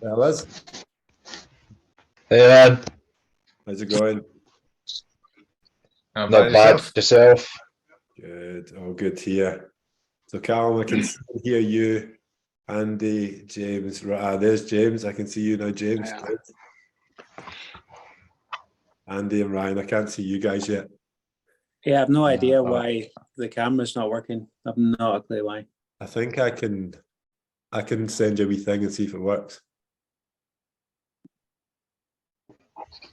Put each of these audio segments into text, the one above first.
Fellas, Hey man, how's it going? not bad. Yourself? Good, all good here. So, Callum, I can hear you. Andy, James, there's James. I can see you now, James. Yeah. Good. Andy and Ryan, I can't see you guys yet. Yeah, I've no idea why the camera's not working. I've not a clue why. I think I can send you a wee thing and see if it works.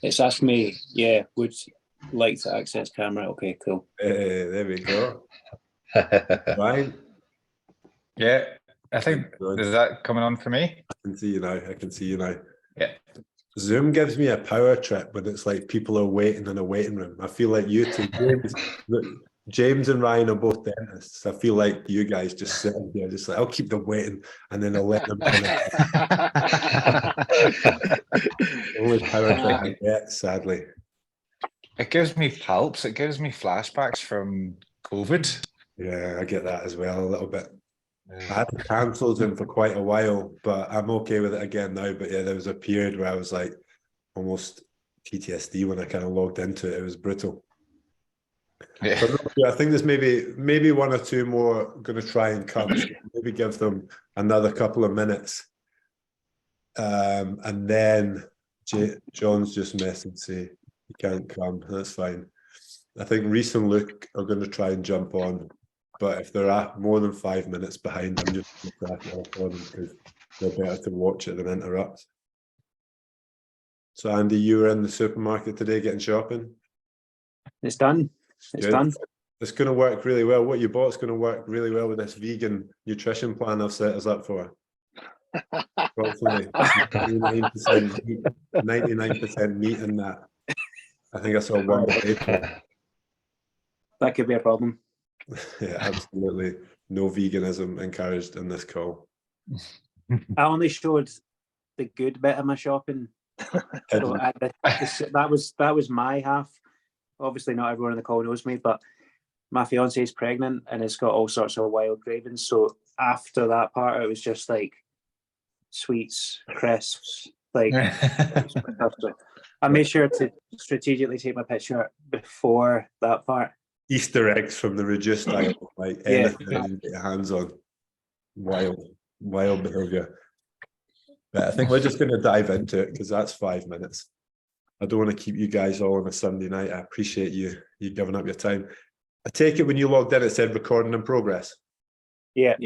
It's asking me, would like to access camera. Okay, cool. Hey, there we go. Ryan, Yeah, I think, is that coming on for me? I can see you now. Yeah. Zoom gives me a power trip when it's like people are waiting in a waiting room. I feel like you two, James and Ryan are both dentists. I feel like you guys just sitting here, just like, I'll keep them waiting and then I'll let them finish. Only power trip I get, sadly. It gives me palps. It gives me flashbacks from COVID. Yeah, I get that as well a little bit. I had to cancel Zoom for quite a while, but I'm okay with it again now. But yeah, there was a period where I was like almost PTSD when I kind of logged into it. It was brutal. Yeah. I think there's maybe one or two more going to try and come. So maybe give them another couple of minutes, and then John's just messaged say he can't come. That's fine. I think Reese and Luke are going to try and jump on, but if they're at more than 5 minutes behind, I'm just going to crack it off on them because they're better to watch it than interrupt. So Andy, you were in the supermarket today getting shopping? It's done. It's done. It's going to work really well. What you bought is going to work really well with this vegan nutrition plan I've set us up for. Approximately 99% meat in that. I think I saw one paper. That could be a problem. Yeah, absolutely. No veganism encouraged in this call. I only showed the good bit of my shopping. So that was my half. Obviously, not everyone in the call knows me, but my fiance is pregnant and it's got all sorts of wild cravings. So after that part, it was just like sweets, crisps, like. I made sure to strategically take my picture before that part. Easter eggs from the reduced diet, like anything you can get your hands on. Wild behaviour. But I think we're just going to dive into it because that's 5 minutes. I don't want to keep you guys all on a Sunday night. I appreciate you giving up your time. I take it when you logged in, it said recording in progress. Yeah.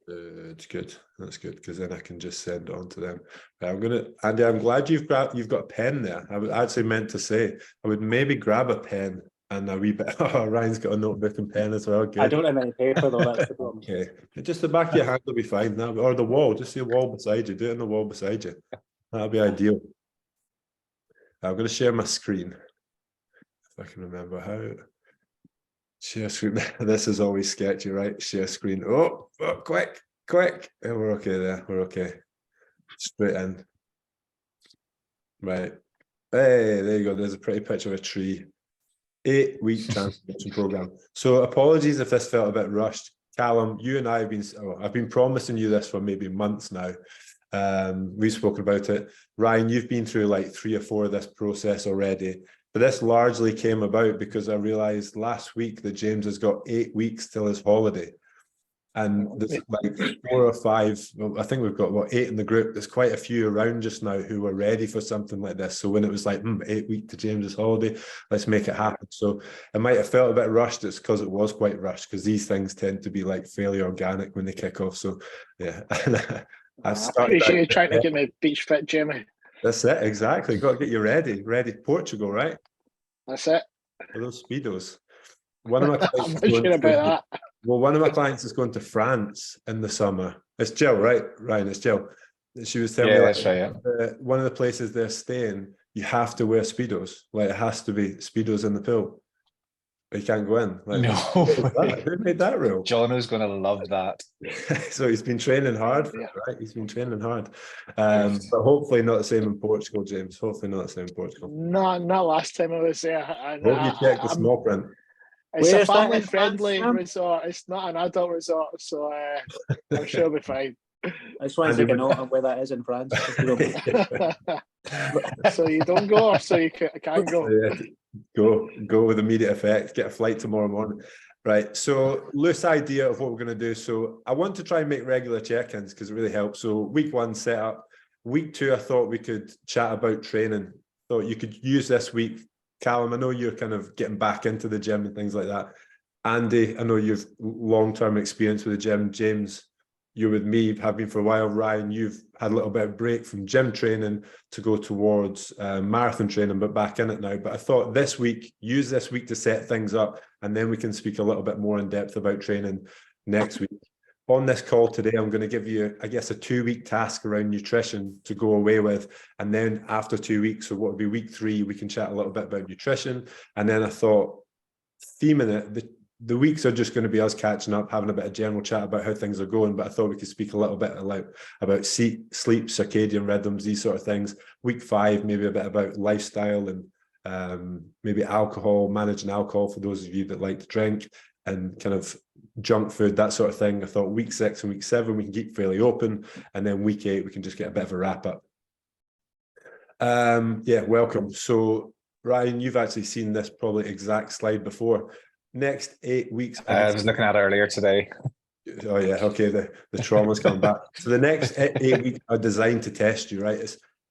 It's good. That's good because then I can just send it on to them. But Andy, I'm glad you've got a pen there. I was actually meant to say I would maybe grab a pen and a wee bit. Oh, Ryan's got a notebook and pen as well. Good. I don't have any paper though. That's the problem. Okay, just the back of your hand will be fine. Or the wall. Just the wall beside you. Do it on the wall beside you. That'll be ideal. I'm going to share my screen if I can remember how. Share screen. This is always sketchy, right? Share screen. Oh, quick. Yeah, we're okay there. We're okay. Straight in. Right. Hey, there you go. There's a pretty picture of a tree. 8-week transformation program. So apologies if this felt a bit rushed. Callum, you and I I've been promising you this for maybe months now. We've spoken about it. Ryan, you've been through like 3 or 4 of this process already. But this largely came about because I realized last week that James has got 8 weeks till his holiday. And there's like 4 or 5, well, I think we've got 8 in the group. There's quite a few around just now who are ready for something like this. So when it was like 8 weeks to James's holiday, let's make it happen. So it might have felt a bit rushed. It's because it was quite rushed because these things tend to be like fairly organic when they kick off. So yeah. I appreciate you trying to get me beach fit, Jamie. That's it, exactly. Got to get you ready. Ready Portugal, right? That's it. For those speedos. One of my clients I'm not sure about that. Well, one of my clients is going to France in the summer. It's Jill, right? Ryan, it's Jill. She was telling me that's right, one of the places they're staying, you have to wear speedos. Like it has to be speedos in the pool. But you can't go in. Like, No. Who made that rule? Jono's going to love that. So he's been training hard for it, right? He's been training hard. But hopefully not the same in Portugal, James. Hopefully not the same in Portugal. No, not last time I was there. Hope you check the small print. It's a family-friendly resort. It's not an adult resort, so I'm sure it'll be fine. I just want to take a note on where that is in France. If you don't- So you don't go, or so you can go. So, yeah, go with immediate effect. Get a flight tomorrow morning. Right. So loose idea of what we're going to do. So I want to try and make regular check-ins because it really helps. So week 1 set up. Week 2, I thought we could chat about training. Thought you could use this week. Callum, I know you're kind of getting back into the gym and things like that. Andy, I know you've long-term experience with the gym. James, you're with me, have been for a while. Ryan, you've had a little bit of break from gym training to go towards marathon training, but back in it now. But I thought this week, use this week to set things up, and then we can speak a little bit more in depth about training next week. On this call today, I'm going to give you, I guess, a 2-week task around nutrition to go away with. And then after 2 weeks, so what would be week 3, we can chat a little bit about nutrition. And then I thought, theming it, the weeks are just going to be us catching up, having a bit of general chat about how things are going. But I thought we could speak a little bit about sleep, circadian rhythms, these sort of things. Week 5, maybe a bit about lifestyle and maybe alcohol, managing alcohol for those of you that like to drink, and kind of junk food, that sort of thing. I thought week 6 and week 7 we can keep fairly open, and then week 8 we can just get a bit of a wrap up. Yeah, welcome. So Ryan, you've actually seen this probably exact slide before. Next 8 weeks. I was looking at it earlier today. Oh yeah, okay. The trauma's coming back. So the next 8 weeks are designed to test you, right?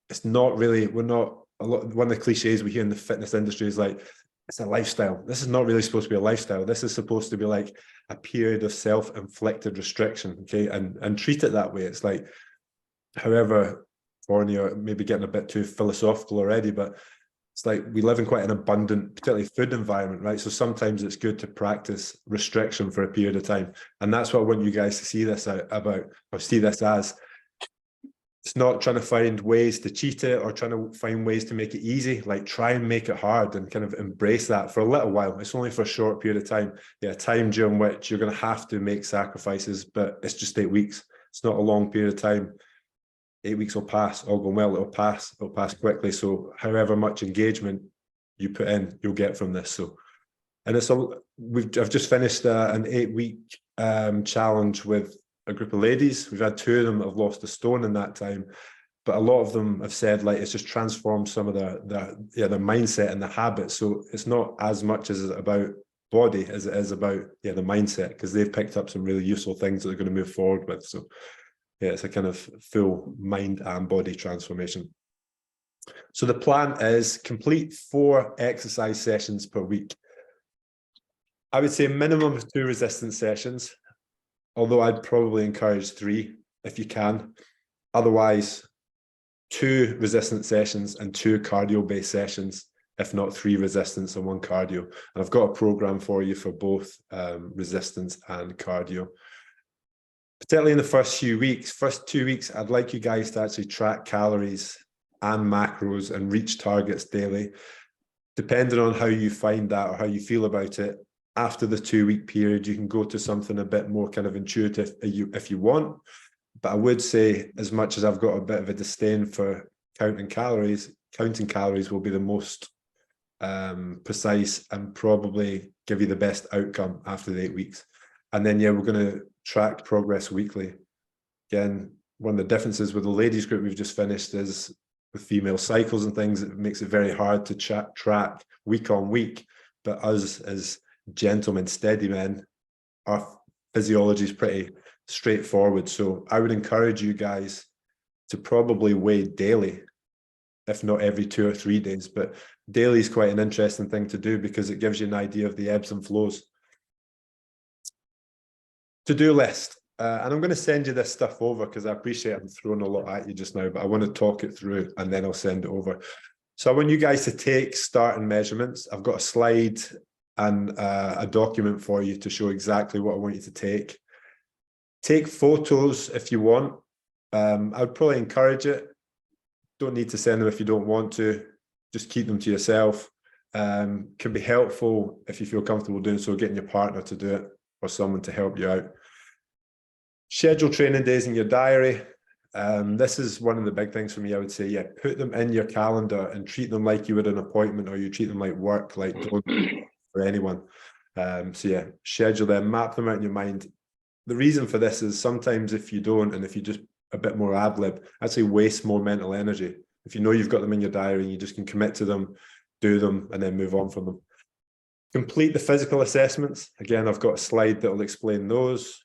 It's not really. We're not a lot. One of the cliches we hear in the fitness industry is like, it's a lifestyle. This is not really supposed to be a lifestyle. This is supposed to be like a period of self-inflicted restriction, okay? And treat it that way. It's like, however, corny or maybe getting a bit too philosophical already, but it's like we live in quite an abundant, particularly food environment, right? So sometimes it's good to practice restriction for a period of time. And that's what I want you guys to see this about, or see this as. It's not trying to find ways to cheat it or trying to find ways to make it easy. Like, try and make it hard and kind of embrace that for a little while. It's only for a short period of time. Yeah, time during which you're going to have to make sacrifices, but it's just 8 weeks. It's not a long period of time. 8 weeks will pass, all going well, it'll pass quickly. So however much engagement you put in, you'll get from this. So, and I've just finished an 8-week challenge with a group of ladies. We've had 2 of them that have lost a stone in that time, but a lot of them have said like it's just transformed some of their mindset and the habits. So it's not as much as about body as it is about the mindset, because they've picked up some really useful things that they're going to move forward with. So yeah, it's a kind of full mind and body transformation. So the plan is complete 4 exercise sessions per week. I would say minimum of 2 resistance sessions, although I'd probably encourage 3 if you can. Otherwise, 2 resistance sessions and 2 cardio-based sessions, if not 3 resistance and 1 cardio. And I've got a program for you for both resistance and cardio. Particularly in the first 2 weeks, I'd like you guys to actually track calories and macros and reach targets daily. Depending on how you find that or how you feel about it, after the 2-week period, you can go to something a bit more kind of intuitive if you want. But I would say, as much as I've got a bit of a disdain for counting calories will be the most precise and probably give you the best outcome after the 8 weeks. And then, yeah, we're going to track progress weekly. Again, one of the differences with the ladies group we've just finished is with female cycles and things, it makes it very hard to track week on week. But us as gentlemen, steady men, our physiology is pretty straightforward. So I would encourage you guys to probably weigh daily, if not every 2 or 3 days. But daily is quite an interesting thing to do because it gives you an idea of the ebbs and flows. To-do list. And I'm going to send you this stuff over because I appreciate I'm throwing a lot at you just now, but I want to talk it through and then I'll send it over. So I want you guys to take starting measurements. I've got a slide and a document for you to show exactly what I want you to take. Take photos if you want. I would probably encourage it. Don't need to send them if you don't want to. Just keep them to yourself. Can be helpful if you feel comfortable doing so, getting your partner to do it or someone to help you out. Schedule training days in your diary. This is one of the big things for me. I would say, yeah, put them in your calendar and treat them like you would an appointment, or you treat them like work, like don't for anyone. So yeah, schedule them, map them out in your mind. The reason for this is sometimes if you don't, and if you just a bit more ad lib, actually wastes more mental energy. If you know you've got them in your diary and you just can commit to them, do them, and then move on from them. Complete the physical assessments. Again, I've got a slide that will explain those.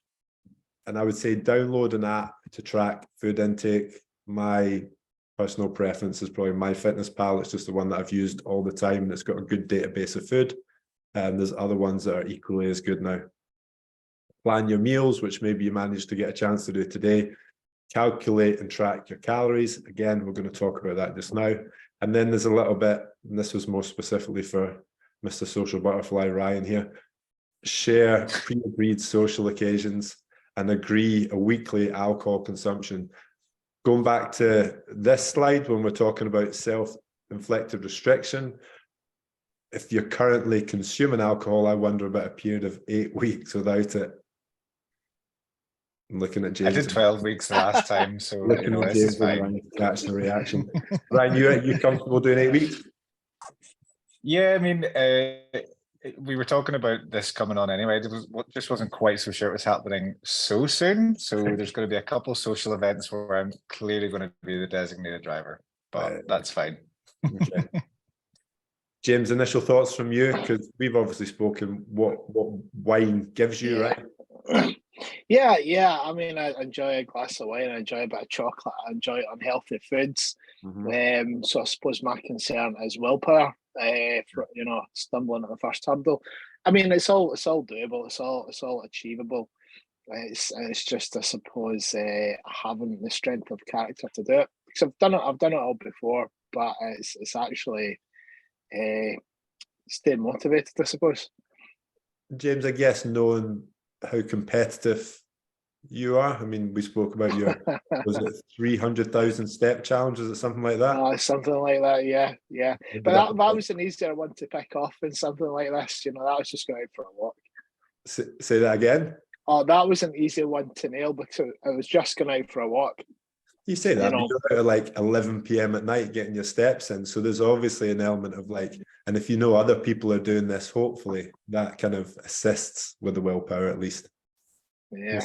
And I would say download an app to track food intake. My personal preference is probably MyFitnessPal. It's just the one that I've used all the time. And it's got a good database of food. And there's other ones that are equally as good now. Plan your meals, which maybe you managed to get a chance to do today. Calculate and track your calories. Again, we're going to talk about that just now. And then there's a little bit, and this was more specifically for Mr. Social Butterfly Ryan here, share pre-agreed social occasions and agree a weekly alcohol consumption. Going back to this slide, when we're talking about self-inflicted restriction, if you're currently consuming alcohol, I wonder about a period of 8 weeks without it. I'm looking at James. I did 12 weeks the last time, so Looking at this is James and fine. Ryan to catch the reaction. Ryan, you comfortable doing 8 weeks? Yeah, I mean, we were talking about this coming on anyway. Just wasn't quite so sure it was happening so soon. So there's going to be a couple social events where I'm clearly going to be the designated driver, but that's fine. Okay. James, initial thoughts from you, because we've obviously spoken what wine gives you, right? Yeah. I mean, I enjoy a glass of wine. I enjoy a bit of chocolate. I enjoy unhealthy foods. So I suppose my concern is willpower. For, stumbling at the first hurdle. I mean, it's all doable. It's all achievable. It's just, I suppose, having the strength of character to do it, because I've done it all before. But it's actually staying motivated, I suppose. James, I guess knowing how competitive you are, I mean, we spoke about your, was it 300,000 step challenge? Is it something like that? Something like that, yeah. But that was an easier one to pick off than something like this. That was just going out for a walk. Say that again? Oh, that was an easier one to nail because I was just going out for a walk. You say that, you're out at like 11 p.m. at night getting your steps in. So there's obviously an element of like, and if you know other people are doing this, hopefully that kind of assists with the willpower at least. Yeah,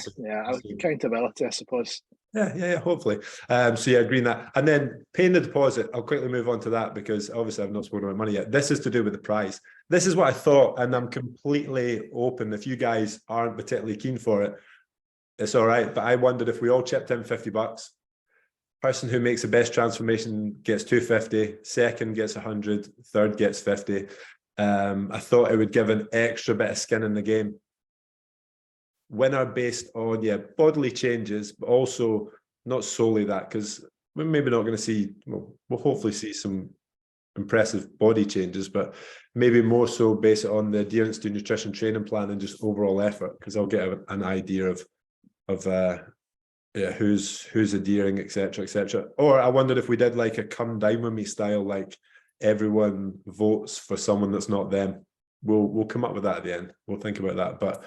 accountability, I suppose. Yeah, hopefully. So yeah, agreeing that. And then paying the deposit, I'll quickly move on to that because obviously I've not spoken about money yet. This is to do with the prize. This is what I thought, and I'm completely open. If you guys aren't particularly keen for it, it's all right. But I wondered if we all chipped in $50. Person who makes the best transformation gets $250, second gets 100, third gets 50. I thought it would give an extra bit of skin in the game. Winner based on bodily changes, but also not solely that, because we're maybe not going to see, we'll hopefully see some impressive body changes, but maybe more so based on the adherence to nutrition training plan and just overall effort, because I'll get an idea of who's adhering, etc. Or I wondered if we did like a come down with me style, like everyone votes for someone that's not them. We'll come up with that at the end. We'll think about that, but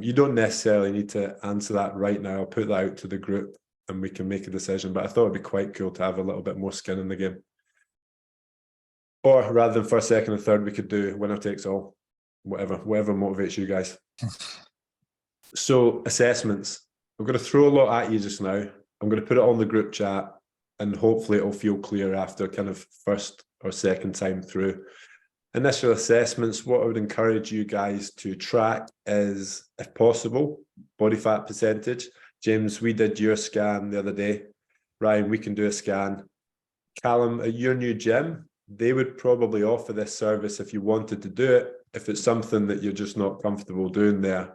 you don't necessarily need to answer that right now. I'll put that out to the group and we can make a decision, but I thought it'd be quite cool to have a little bit more skin in the game. Or rather than first, second and third, we could do winner takes all, whatever motivates you guys. So assessments, I'm going to throw a lot at you just now. I'm going to put it on the group chat and hopefully it'll feel clear after kind of first or second time through. Initial assessments, what I would encourage you guys to track is, if possible, body fat percentage. James, we did your scan the other day. Ryan, we can do a scan. Callum, at your new gym, they would probably offer this service if you wanted to do it. If it's something that you're just not comfortable doing there,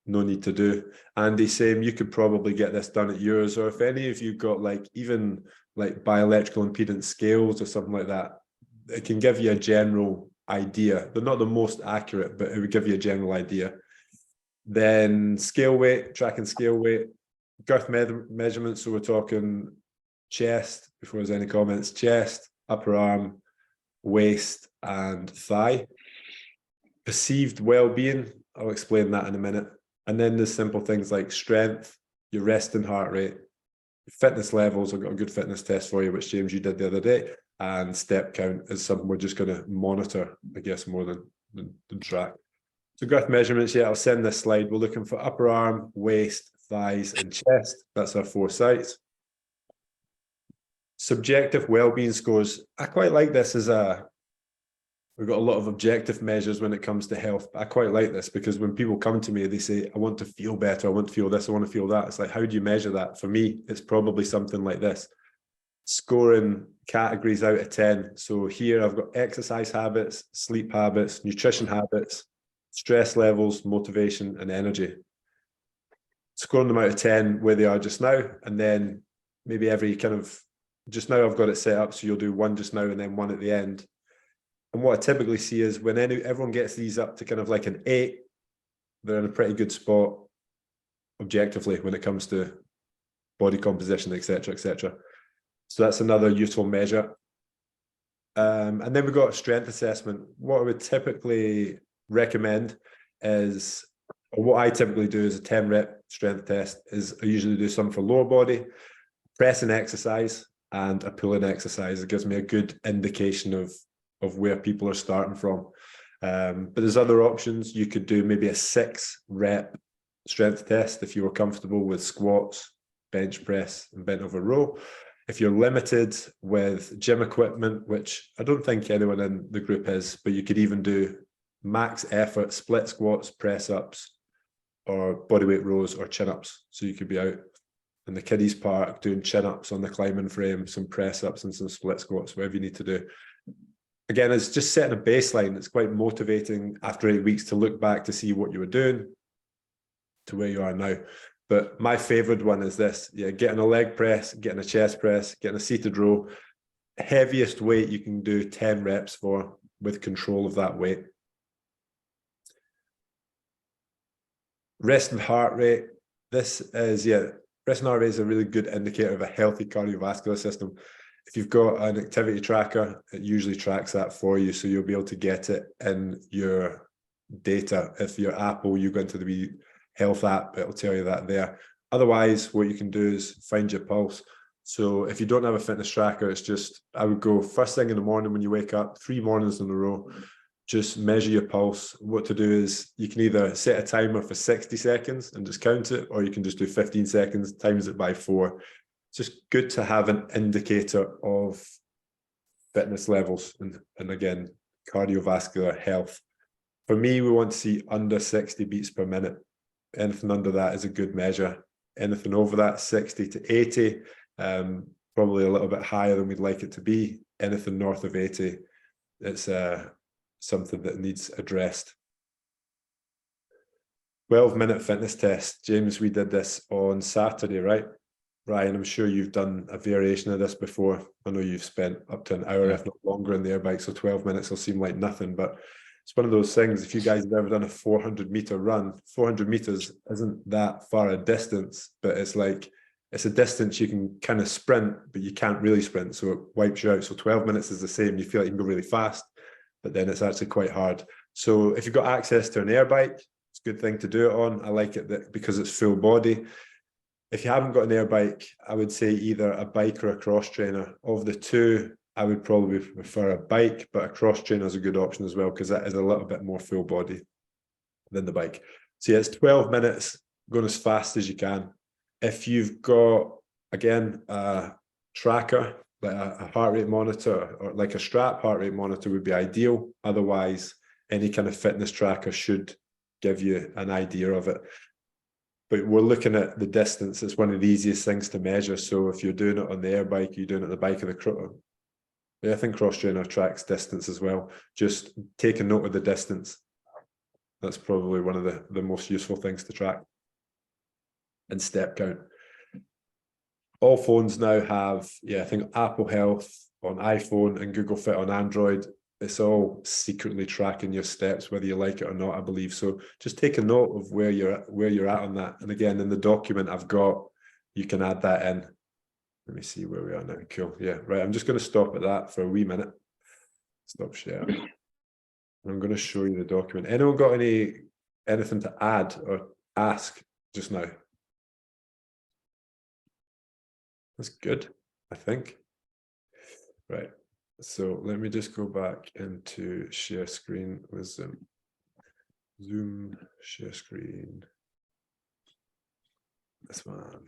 no need to do. Andy, same, you could probably get this done at yours, or if any of you got even bioelectrical impedance scales or something like that, it can give you a general idea. They're not the most accurate, but it would give you a general idea. Then scale weight, tracking scale weight, girth measurements. So we're talking chest, before there's any comments, chest, upper arm, waist, and thigh. Perceived well-being, I'll explain that in a minute. And then there's simple things like strength, your resting heart rate, fitness levels. I've got a good fitness test for you, which James, you did the other day. And step count is something we're just going to monitor, I guess, more than track. So girth measurements, I'll send this slide. We're looking for upper arm, waist, thighs, and chest. That's our 4 sites. Subjective well-being scores. I quite like this as we've got a lot of objective measures when it comes to health. I quite like this because when people come to me, they say, I want to feel better. I want to feel this. I want to feel that. It's like, how do you measure that? For me, it's probably something like this. Scoring categories out of 10. So here I've got exercise habits, sleep habits, nutrition habits, stress levels, motivation, and energy. Scoring them out of 10 where they are just now. And then maybe every kind of, just now I've got it set up. So you'll do 1 just now and then 1 at the end. And what I typically see is when everyone gets these up to kind of like an 8, they're in a pretty good spot objectively when it comes to body composition, etc., etc. So that's another useful measure. And then we've got strength assessment. What I would typically recommend is, or what I typically do is a 10 rep strength test is I usually do some for lower body, pressing exercise, and a pulling exercise. It gives me a good indication of where people are starting from. But there's other options. You could do maybe a 6 rep strength test if you were comfortable with squats, bench press, and bent over row. If you're limited with gym equipment, which I don't think anyone in the group is, but you could even do max effort, split squats, press ups, or bodyweight rows or chin ups. So you could be out in the kiddies park doing chin ups on the climbing frame, some press ups and some split squats, whatever you need to do. Again, it's just setting a baseline. It's quite motivating after 8 weeks to look back to see what you were doing to where you are now. But my favorite one is this. Yeah, getting a leg press, getting a chest press, getting a seated row. Heaviest weight you can do 10 reps for with control of that weight. Resting heart rate. This is, resting heart rate is a really good indicator of a healthy cardiovascular system. If you've got an activity tracker, it usually tracks that for you. So you'll be able to get it in your data. If you're Apple, you go into the health app, it'll tell you that there. Otherwise, what you can do is find your pulse. So if you don't have a fitness tracker, it's just, I would go first thing in the morning when you wake up, 3 mornings in a row, just measure your pulse. What to do is you can either set a timer for 60 seconds and just count it, or you can just do 15 seconds, times it by 4. It's just good to have an indicator of fitness levels and again, cardiovascular health. For me, we want to see under 60 beats per minute. Anything under that is a good measure. Anything over that, 60 to 80, probably a little bit higher than we'd like it to be. Anything north of 80, it's something that needs addressed. 12-minute fitness test. James, we did this on Saturday, right? Ryan, I'm sure you've done a variation of this before. I know you've spent up to an hour, if not longer, in the air bike, so 12 minutes will seem like nothing, but it's one of those things. If you guys have ever done a 400-meter run, 400 meters isn't that far a distance, but it's like, it's a distance you can kind of sprint, but you can't really sprint, so it wipes you out. So 12 minutes is the same. You feel like you can go really fast, but then it's actually quite hard. So if you've got access to an air bike, it's a good thing to do it on. I like it because it's full body. If you haven't got an air bike, I would say either a bike or a cross trainer. Of the two, I would probably prefer a bike, but a cross trainer is a good option as well because that is a little bit more full body than the bike. So yeah, it's 12 minutes, going as fast as you can. If you've got, again, a tracker, like a heart rate monitor or like a strap heart rate monitor would be ideal. Otherwise, any kind of fitness tracker should give you an idea of it. But we're looking at the distance. It's one of the easiest things to measure. So if you're doing it on the air bike, you're doing it on the bike of the cross. Yeah, I think cross trainer tracks distance as well. Just take a note of the distance. That's probably one of the most useful things to track. And step count. All phones now have, I think Apple Health on iPhone and Google Fit on Android. It's all secretly tracking your steps, whether you like it or not, I believe. So just take a note of where you're at on that. And again, in the document I've got, you can add that in. Let me see where we are now. Cool. Yeah, right. I'm just going to stop at that for a wee minute. Stop sharing. I'm going to show you the document. Anyone got anything to add or ask just now? That's good, I think. Right. So let me just go back into share screen with Zoom, share screen. This one.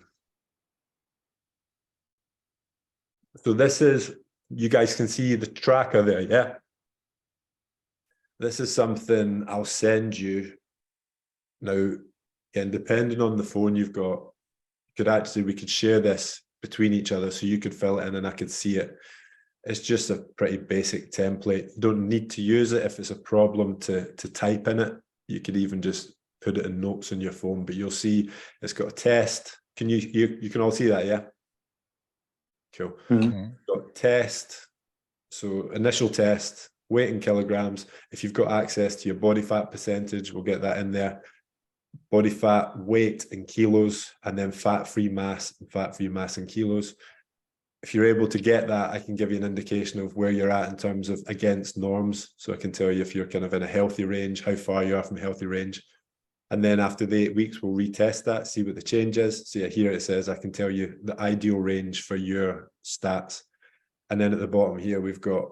So this is, you guys can see the tracker there, yeah? This is something I'll send you. Now, again, depending on the phone you've got, we could share this between each other so you could fill it in and I could see it. It's just a pretty basic template. You don't need to use it if it's a problem to type in it. You could even just put it in notes on your phone, but you'll see it's got a test. Can you can all see that, yeah? Cool. Got test. So initial test, weight in kilograms. If you've got access to your body fat percentage, we'll get that in there. Body fat, weight in kilos, and then fat-free mass in kilos. If you're able to get that, I can give you an indication of where you're at in terms of against norms. So I can tell you if you're kind of in a healthy range, how far you are from a healthy range. And then after the 8 weeks, we'll retest that, see what the change is. So yeah, here it says, I can tell you the ideal range for your stats. And then at the bottom here, we've got,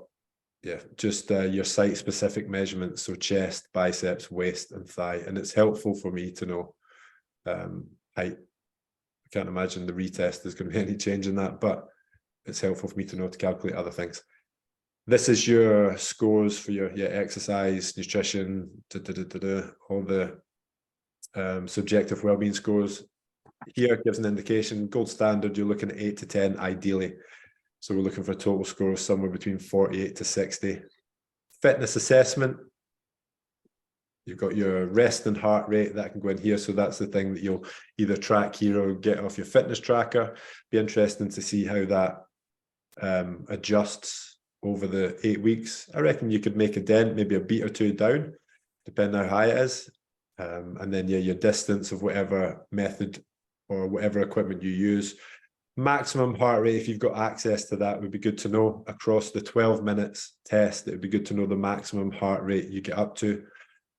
yeah, just your site-specific measurements. So chest, biceps, waist, and thigh. And it's helpful for me to know height. I can't imagine the retest there's going to be any change in that, but it's helpful for me to know to calculate other things. This is your scores for your exercise, nutrition, all the subjective wellbeing scores. Here it gives an indication. Gold standard, you're looking at 8 to 10 ideally. So we're looking for a total score of somewhere between 48 to 60. Fitness assessment. You've got your rest and heart rate that can go in here. So that's the thing that you'll either track here or get off your fitness tracker. Be interesting to see how that adjusts over the 8 weeks. I reckon you could make a dent, maybe a beat or two down, depending how high it is. And then yeah, your distance of whatever method or whatever equipment you use. Maximum heart rate, if you've got access to that, would be good to know. Across the 12 minutes test, it would be good to know the maximum heart rate you get up to.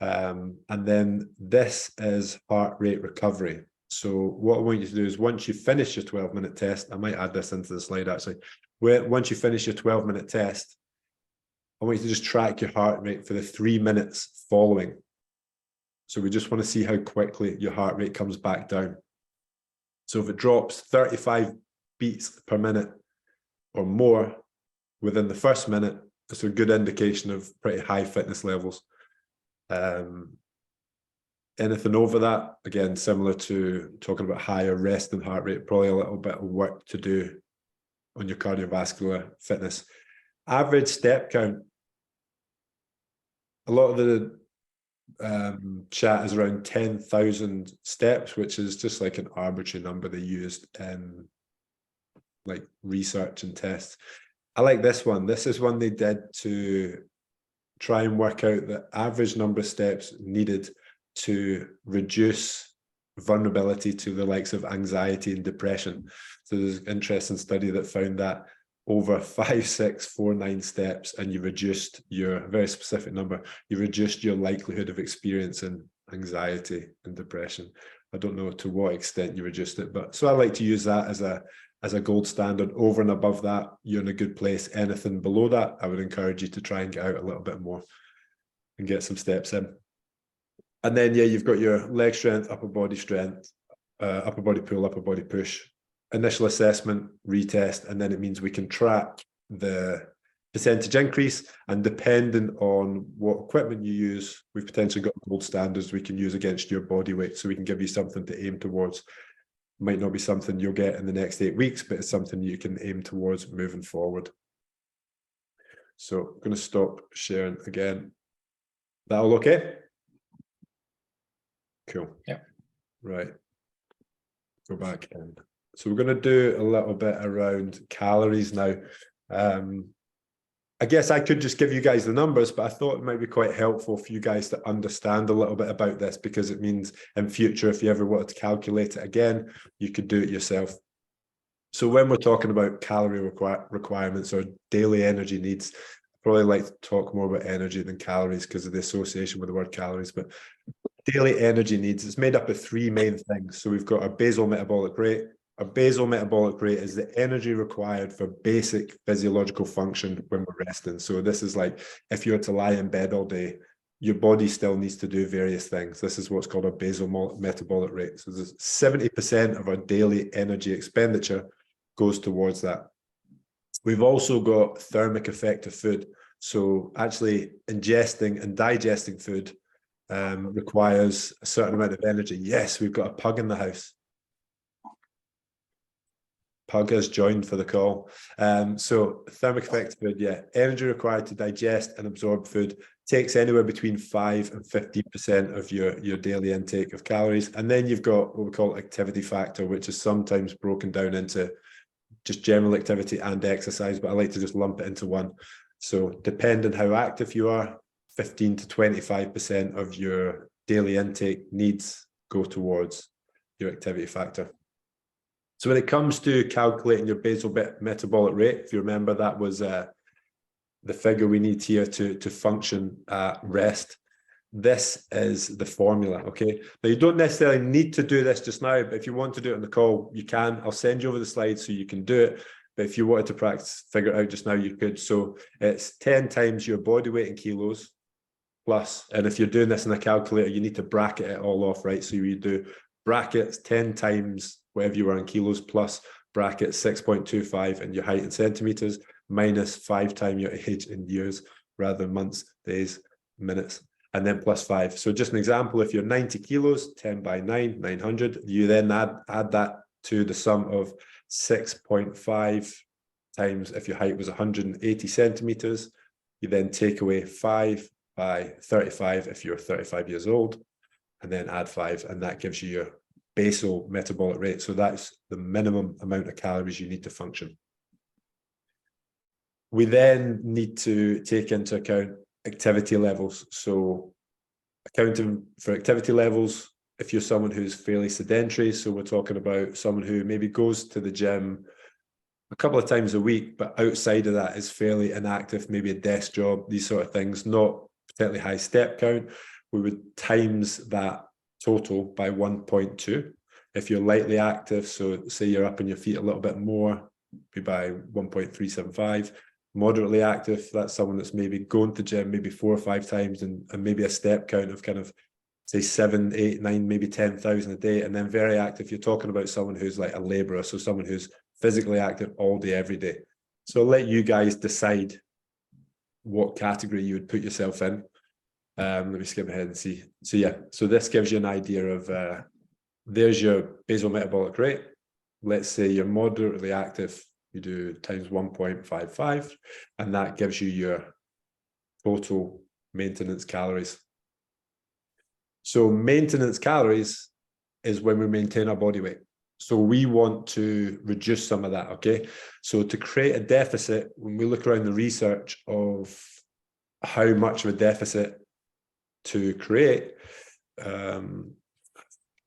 And then this is heart rate recovery. So what I want you to do is once you finish your 12-minute test, I might add this into the slide actually. Once you finish your 12-minute test, I want you to just track your heart rate for the 3 minutes following. So we just want to see how quickly your heart rate comes back down. So if it drops 35 beats per minute or more within the first minute, it's a good indication of pretty high fitness levels. Anything over that, again, similar to talking about higher rest and heart rate, probably a little bit of work to do on your cardiovascular fitness. Average step count. A lot of the chat is around 10,000 steps, which is just like an arbitrary number they used in like research and tests. I like this one. This is one they did to try and work out the average number of steps needed to reduce vulnerability to the likes of anxiety and depression. So there's an interesting study that found that over 5, 6, 4, 9 steps, and you reduced your very specific number, you reduced your likelihood of experiencing anxiety and depression. I don't know to what extent you reduced it, but so I like to use that as a gold standard. Over and above that, you're in a good place. Anything below that, I would encourage you to try and get out a little bit more and get some steps in. And then, yeah, you've got your leg strength, upper body strength, upper body pull, upper body push, initial assessment, retest, and then it means we can track the percentage increase, and depending on what equipment you use, we've potentially got gold standards we can use against your body weight, so we can give you something to aim towards. Might not be something you'll get in the next 8 weeks, but it's something you can aim towards moving forward. So I'm going to stop sharing again. That all okay? Cool. Yeah. Right. Go back in. So we're going to do a little bit around calories now. I guess I could just give you guys the numbers, but I thought it might be quite helpful for you guys to understand a little bit about this, because it means in future, if you ever wanted to calculate it again, you could do it yourself. So when we're talking about calorie requirements or daily energy needs, I probably like to talk more about energy than calories because of the association with the word calories, but daily energy needs, it's made up of 3 main things. So we've got our basal metabolic rate. Our basal metabolic rate is the energy required for basic physiological function when we're resting. So this is like if you were to lie in bed all day, your body still needs to do various things. This is what's called a basal metabolic rate. So there's 70% of our daily energy expenditure goes towards that. We've also got thermic effect of food. So actually ingesting and digesting food requires a certain amount of energy. Yes, we've got a pug in the house. Pug has joined for the call. So thermic effect of food, yeah. Energy required to digest and absorb food takes anywhere between 5 and 15% of your daily intake of calories. And then you've got what we call activity factor, which is sometimes broken down into just general activity and exercise, but I like to just lump it into one. So depending how active you are, 15 to 25% of your daily intake needs go towards your activity factor. So when it comes to calculating your basal metabolic rate, if you remember, that was the figure we need here to function at rest. This is the formula, okay? Now, you don't necessarily need to do this just now, but if you want to do it on the call, you can. I'll send you over the slides so you can do it. But if you wanted to practice, figure it out just now, you could. So it's 10 times your body weight in kilos plus, and if you're doing this in a calculator, you need to bracket it all off, right? So you do brackets 10 times whatever you were in kilos plus bracket 6.25 and your height in centimeters minus 5 times your age in years rather than months, days, minutes, and then plus 5. So just an example, if you're 90 kilos, 10 by 9, 900, you then add that to the sum of 6.5 times if your height was 180 centimeters. You then take away 5 by 35 if you're 35 years old, and then add 5, and that gives you your basal metabolic rate. So that's the minimum amount of calories you need to function. We then need to take into account activity levels. So accounting for activity levels, if you're someone who's fairly sedentary, so we're talking about someone who maybe goes to the gym a couple of times a week, but outside of that is fairly inactive, maybe a desk job, these sort of things, not particularly high step count, we would times that total by 1.2. If you're lightly active, so say you're up on your feet a little bit more, be by 1.375. Moderately active, that's someone that's maybe going to the gym maybe 4 or 5 times and maybe a step count of kind of say 7, 8, 9, maybe 10,000 a day. And then very active, you're talking about someone who's like a laborer, so someone who's physically active all day, every day. So I'll let you guys decide what category you would put yourself in. Let me skip ahead and see. So yeah, so this gives you an idea of, there's your basal metabolic rate. Let's say you're moderately active, you do times 1.55, and that gives you your total maintenance calories. So maintenance calories is when we maintain our body weight. So we want to reduce some of that, okay? So to create a deficit, when we look around the research of how much of a deficit to create,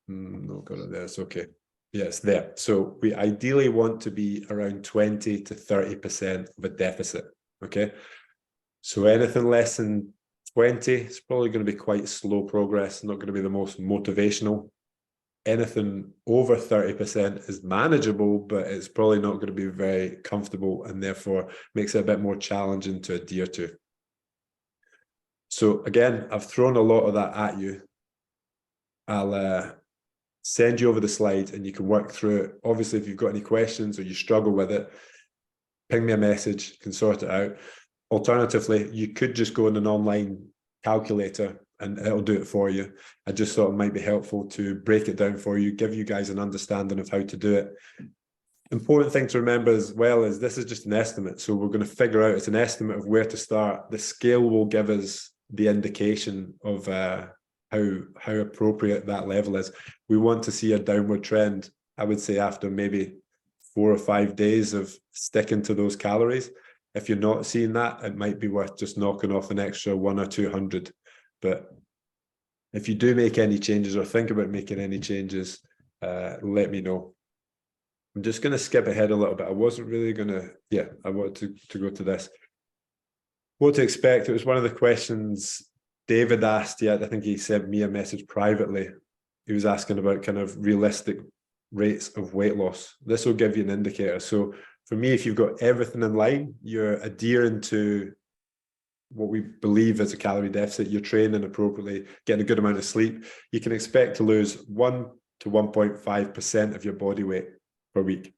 no, got it there, it's okay. Yeah, it's there. So we ideally want to be around 20 to 30% of a deficit, okay? So anything less than 20, it's probably going to be quite slow progress, not going to be the most motivational. Anything over 30% is manageable, but it's probably not going to be very comfortable and therefore makes it a bit more challenging to adhere to. So again, I've thrown a lot of that at you. I'll send you over the slides and you can work through it. Obviously, if you've got any questions or you struggle with it, ping me a message, you can sort it out. Alternatively, you could just go in an online calculator and it'll do it for you. I just thought it might be helpful to break it down for you, give you guys an understanding of how to do it. Important thing to remember as well is this is just an estimate. So we're going to figure out, it's an estimate of where to start. The scale will give us the indication of how appropriate that level is. We want to see a downward trend, I would say after maybe 4 or 5 days of sticking to those calories. If you're not seeing that, it might be worth just knocking off an extra 100 or 200. But if you do make any changes or think about making any changes, let me know. I'm just going to skip ahead a little bit. I wasn't really going to, yeah, I wanted to go to this. What to expect? It was one of the questions David asked, yeah, I think he sent me a message privately. He was asking about kind of realistic rates of weight loss. This will give you an indicator. So for me, if you've got everything in line, you're adhering to what we believe is a calorie deficit, you're training appropriately, getting a good amount of sleep, you can expect to lose 1 to 1.5% of your body weight per week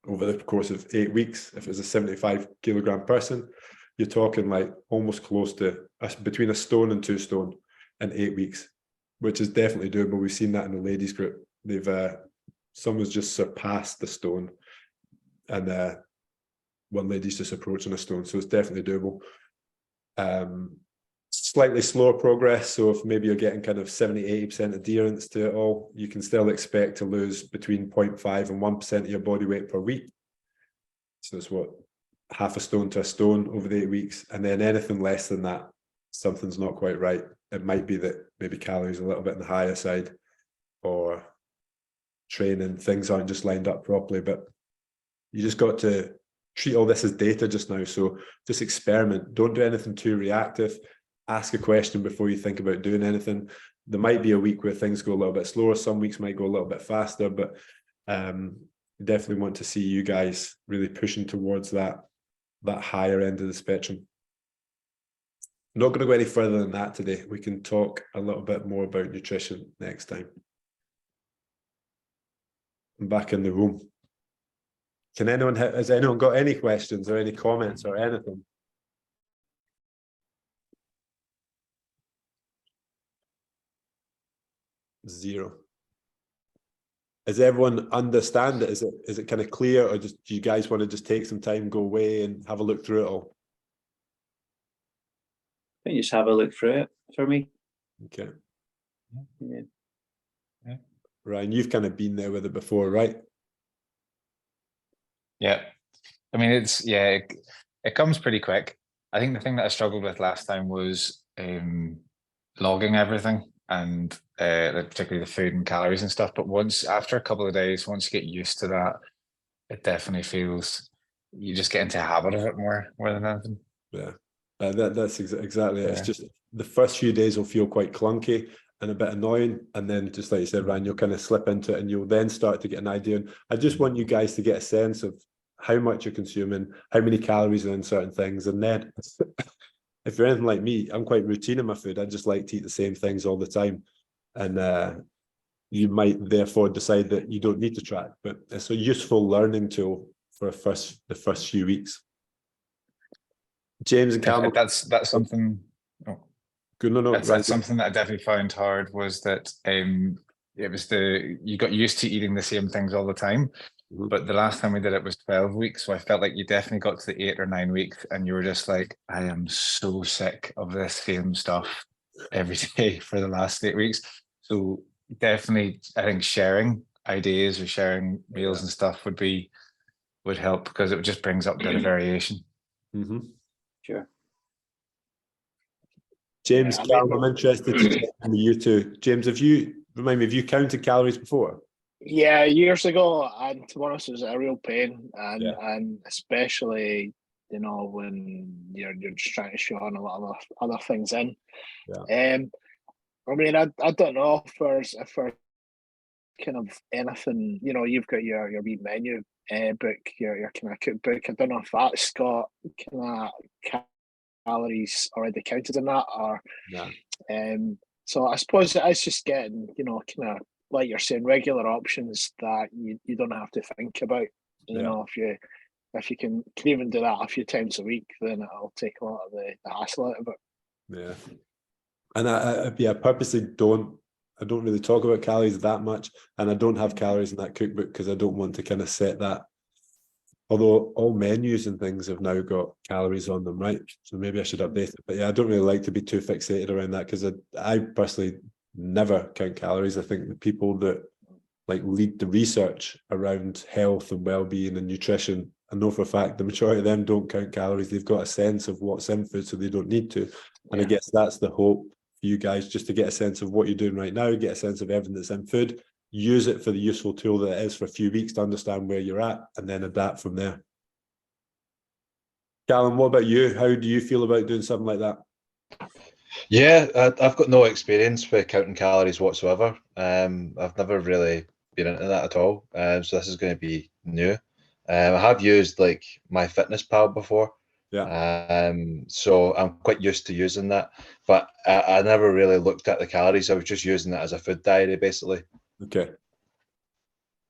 over the course of 8 weeks. If it's a 75 kilogram person, you're talking like almost close to between a stone and 2 stone in 8 weeks, which is definitely doable. We've seen that in the ladies group. Someone's just surpassed the stone, and one lady's just approaching a stone, so it's definitely doable. Slightly slower progress, so if maybe you're getting kind of 70-80% adherence to it all, you can still expect to lose between 0.5 and 1% of your body weight per week. So it's what, half a stone to a stone over the 8 weeks, and then anything less than that, something's not quite right. It might be that maybe calories are a little bit on the higher side, or training, things aren't just lined up properly. But you just got to treat all this as data just now. So just experiment. Don't do anything too reactive. Ask a question before you think about doing anything. There might be a week where things go a little bit slower. Some weeks might go a little bit faster, but definitely want to see you guys really pushing towards that higher end of the spectrum. Not going to go any further than that today. We can talk a little bit more about nutrition next time. I'm back in the room. Has anyone got any questions or any comments or anything? Zero. Does everyone understand it? Is it kind of clear, or just do you guys want to just take some time, go away and have a look through it all? I think just have a look through it for me. Okay. Yeah. Ryan, you've kind of been there with it before, right? Yeah. I mean, it comes pretty quick. I think the thing that I struggled with last time was logging everything, and like particularly the food and calories and stuff. But after a couple of days, once you get used to that, it definitely feels, you just get into a habit of it more than anything. Yeah, that's exactly it. Yeah. It's just the first few days will feel quite clunky and a bit annoying, and then just like you said, Ryan, you'll kind of slip into it, and you'll then start to get an idea. And I just want you guys to get a sense of how much you're consuming, how many calories are in certain things, and then if you're anything like me, I'm quite routine in my food. I just like to eat the same things all the time, and you might therefore decide that you don't need to track. But it's a useful learning tool for the first few weeks. James and Callum, That's something. Oh. Good, no, That's something that I definitely found hard, was that it was you got used to eating the same things all the time. Mhm. But the last time we did it was 12 weeks. So I felt like you definitely got to the 8 or 9 weeks and you were just like, I am so sick of this same stuff every day for the last 8 weeks. So definitely, I think sharing ideas or sharing meals and stuff would help, because it just brings up a bit of variation. Mm-hmm. Sure. James, Yeah, Callum, I'm interested to check with you two. James, have you counted calories before? Yeah, years ago, and to be honest, it was a real pain, and Yeah. and especially when you're just trying to show on a lot of other things in. Yeah. I mean, I don't know if there's kind of anything. You've got your wee menu book, your kind of cookbook. I don't know if that's got kind of calories already counted in that, or Yeah. so I suppose it's just getting kind of, like you're saying, regular options that you don't have to think about. If you can even do that a few times a week, then it'll take a lot of the hassle out of it. Yeah. And I purposely don't really talk about calories that much, and I don't have calories in that cookbook because I don't want to kind of set that. Although all menus and things have now got calories on them, right? So maybe I should update it. But yeah, I don't really like to be too fixated around that, because I personally never count calories. I think the people that like lead the research around health and well-being and nutrition, I know for a fact the majority of them don't count calories. They've got a sense of what's in food, so they don't need to. And I guess that's the hope for you guys, just to get a sense of what you're doing right now, get a sense of everything that's in food, use it for the useful tool that it is for a few weeks to understand where you're at, and then adapt from there. Callum, what about you? How do you feel about doing something like that? Yeah, I've got no experience with counting calories whatsoever. I've never really been into that at all. So this is going to be new. I have used like MyFitnessPal before, Yeah. So I'm quite used to using that, but I never really looked at the calories. I was just using it as a food diary, basically. Okay.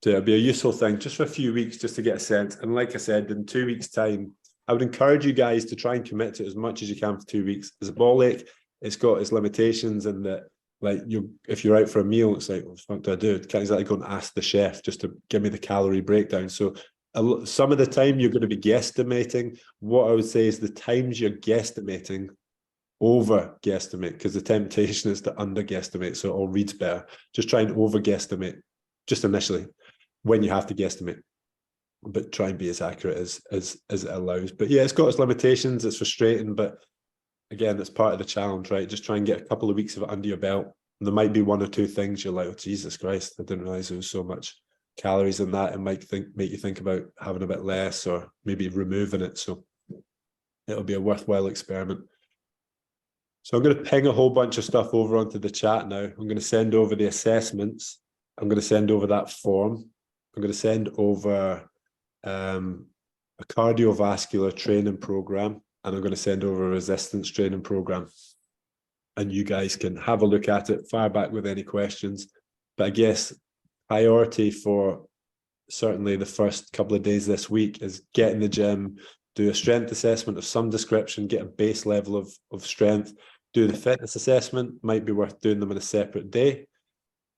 So it'll be a useful thing just for a few weeks, just to get a sense. And like I said, in 2 weeks' time, I would encourage you guys to try and commit to it as much as you can for 2 weeks. As a ball ache, it's got its limitations, and that, like, if you're out for a meal, it's like, what the fuck do I do? You can't exactly go and ask the chef just to give me the calorie breakdown. So some of the time you're going to be guesstimating. What I would say is the times you're guesstimating, over guesstimate, because the temptation is to under guesstimate, so it all reads better. Just try and over guesstimate just initially when you have to guesstimate, but try and be as accurate as it allows. But yeah, it's got its limitations. It's frustrating, but again, it's part of the challenge, right? Just try and get a couple of weeks of it under your belt. And there might be one or two things you're like, oh, Jesus Christ, I didn't realize there was so much calories in that. It might make you think about having a bit less, or maybe removing it. So it'll be a worthwhile experiment. So I'm going to ping a whole bunch of stuff over onto the chat now. I'm going to send over the assessments. I'm going to send over that form. I'm going to send over a cardiovascular training program, and I'm going to send over a resistance training program. And you guys can have a look at it, fire back with any questions. But I guess priority for certainly the first couple of days this week is get in the gym, do a strength assessment of some description, get a base level of strength, do the fitness assessment. Might be worth doing them in a separate day.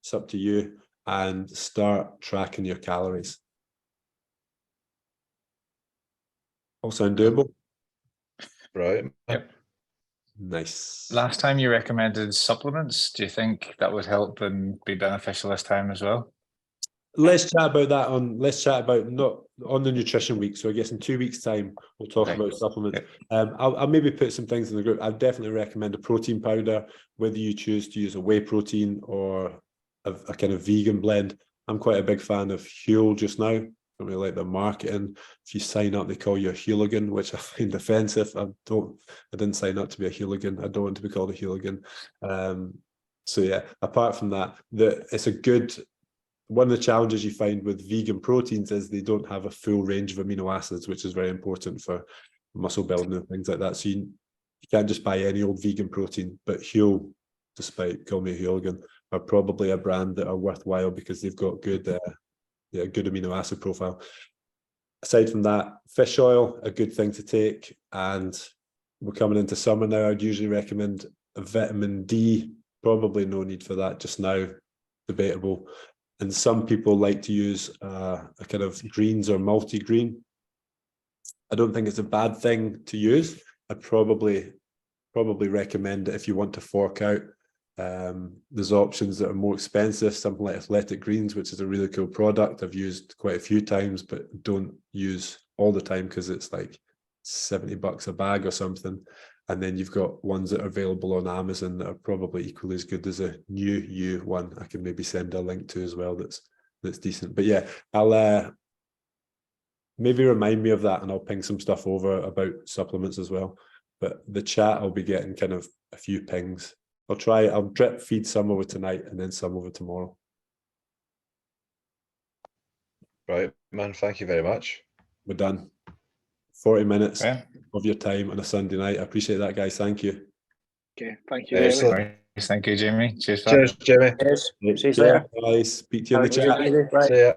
It's up to you. And start tracking your calories. All sound doable? Right. Yep. Nice. Last time you recommended supplements. Do you think that would help and be beneficial this time as well? Let's chat about that let's chat about not on the nutrition week. So I guess in 2 weeks' time, we'll talk about supplements. Yep. I'll maybe put some things in the group. I'd definitely recommend a protein powder, whether you choose to use a whey protein or a kind of vegan blend. I'm quite a big fan of Huel just now. I don't really like the marketing. If you sign up, they call you a hooligan, which I find offensive. I didn't sign up to be a hooligan. I don't want to be called a hooligan. So yeah, apart from that, it's a good. One of the challenges you find with vegan proteins is they don't have a full range of amino acids, which is very important for muscle building and things like that. So you can't just buy any old vegan protein. But Huel, despite calling me a hooligan, are probably a brand that are worthwhile because they've got good amino acid profile. Aside from that, fish oil, a good thing to take. And we're coming into summer now. I'd usually recommend a vitamin D. Probably no need for that just now. Debatable. And some people like to use a kind of greens or multi-green. I don't think it's a bad thing to use. I'd probably recommend it if you want to fork out. There's options that are more expensive, something like Athletic Greens, which is a really cool product. I've used quite a few times, but don't use all the time because it's like $70 a bag or something. And then you've got ones that are available on Amazon that are probably equally as good as a new one. I can maybe send a link to as well. That's decent. But yeah, I'll maybe remind me of that, and I'll ping some stuff over about supplements as well. But the chat, I'll be getting kind of a few pings. I'll drip feed some over tonight and then some over tomorrow. Right, man. Thank you very much. We're done. 40 minutes Yeah. of your time on a Sunday night. I appreciate that, guys. Thank you. Okay, thank you. Excellent. Thank you, Jamie. Cheers, Pat. Cheers, Jamie. Cheers. See you Yeah, later. guys. Speak to you in the Have a chat. good day. Bye. See ya.